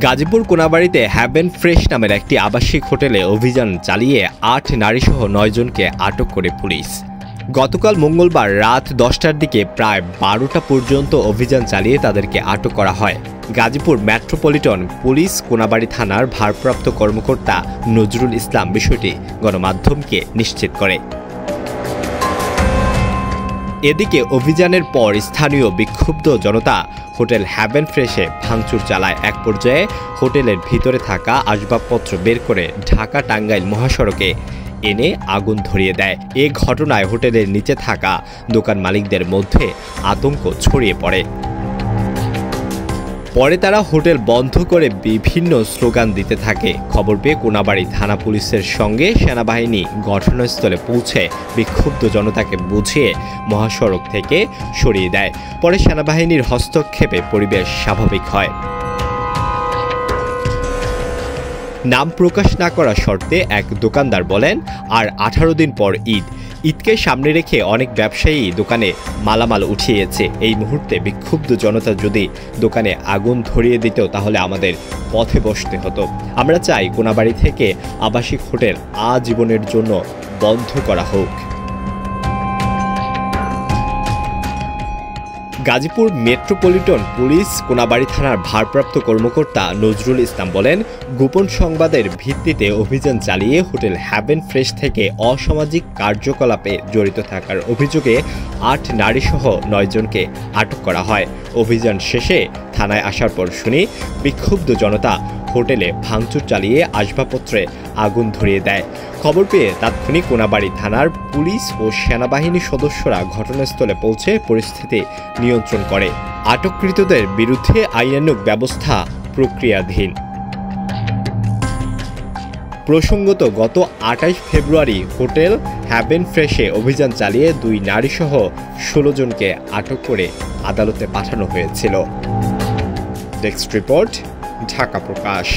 Gazipur কোনাবাড়ীতে haven fresh নামের একটি আবাসিক হোটেলে অভিযান চালিয়ে ৮ নারীসহ ৯ জনকে আটক করে পুলিশ। গতকাল মঙ্গলবার রাত ১০টার দিকে প্রায় ১২টা পর্যন্ত অভিযান চালিয়ে তাদেরকে আটক করা হয়। গাজীপুর মেট্রোপলিটন পুলিশ কোনাবাড়ী থানার ভারপ্রাপ্ত কর্মকর্তা নজরুল ইসলাম বিষয়টি গণমাধ্যমকে নিশ্চিত করে। এদিকে অভিযানের পর স্থানীয় বিক্ষুব্ধ জনতা হোটেল হ্যাভেন ফ্রেশে ভাঙচুর চালায়। এক পর্যায়ে হোটেলের ভিতরে থাকা আসবাবপত্র বের করে ঢাকা টাঙ্গাইল মহাসড়কে এনে আগুন ধরিয়ে দেয়। এ ঘটনায় হোটেলের নিচে থাকা দোকান মালিকদের মধ্যে আতঙ্ক ছড়িয়ে পড়ে। পরে তারা হোটেল বন্ধ করে বিভিন্ন স্লোগান দিতে থাকে। খবর পেয়ে কোনাবাড়ী থানা পুলিশের সঙ্গে সেনাবাহিনী ঘটনাস্থলে পৌঁছে বিক্ষুব্ধ জনতাকে বুঝিয়ে মহাসড়ক থেকে সরিয়ে দেয়। পরে সেনাবাহিনীর হস্তক্ষেপে পরিবেশ স্বাভাবিক হয়। নাম প্রকাশ না করা শর্তে এক দোকানদার বলেন, আর 18 দিন পর ঈদকে সামনে রেখে অনেক ব্যবসায়ী দোকানে মালামাল উঠিয়েছে। এই মুহূর্তে বিক্ষুব্ধ জনতা যদি দোকানে আগুন ধরিয়ে দিত তাহলে আমাদের পথে বসতে হতো। আমরা চাই কোনাবাড়ী থেকে আবাসিক হোটেল আজীবনের জন্য বন্ধ করা হোক। গাজীপুর মেট্রোপলিটন পুলিশ কোনাবাড়ী থানার ভারপ্রাপ্ত কর্মকর্তা নজরুল ইসলাম বলেন, গোপন সংবাদের ভিত্তিতে অভিযান চালিয়ে হোটেল হ্যাভেন ফ্রেশ থেকে অসামাজিক কার্যকলাপে জড়িত থাকার অভিযোগে ৮ নারীসহ ৯ জনকে আটক করা হয়। অভিযান শেষে থানায় আসার পর শুনি বিক্ষুব্ধ জনতা হোটেলে ভাঙচুর চালিয়ে আসবাবপত্রে আগুন ধরিয়ে দেয়। খবর পেয়ে তাৎক্ষণিক কোনাবাড়ী থানার পুলিশ ও সেনাবাহিনীর সদস্যরা ঘটনাস্থলে পৌঁছে পরিস্থিতি নিয়ন্ত্রণ করে। আটককৃতদের বিরুদ্ধে আইনানুগ ব্যবস্থা প্রক্রিয়াধীন। প্রসঙ্গত গত ২৮ ফেব্রুয়ারি হোটেল হ্যাভেন ফ্রেশে অভিযান চালিয়ে ২ নারীসহ ১৬ জনকে আটক করে আদালতে পাঠানো হয়েছিল। ডেস্ক রিপোর্ট, ঢাকা প্রকাশ।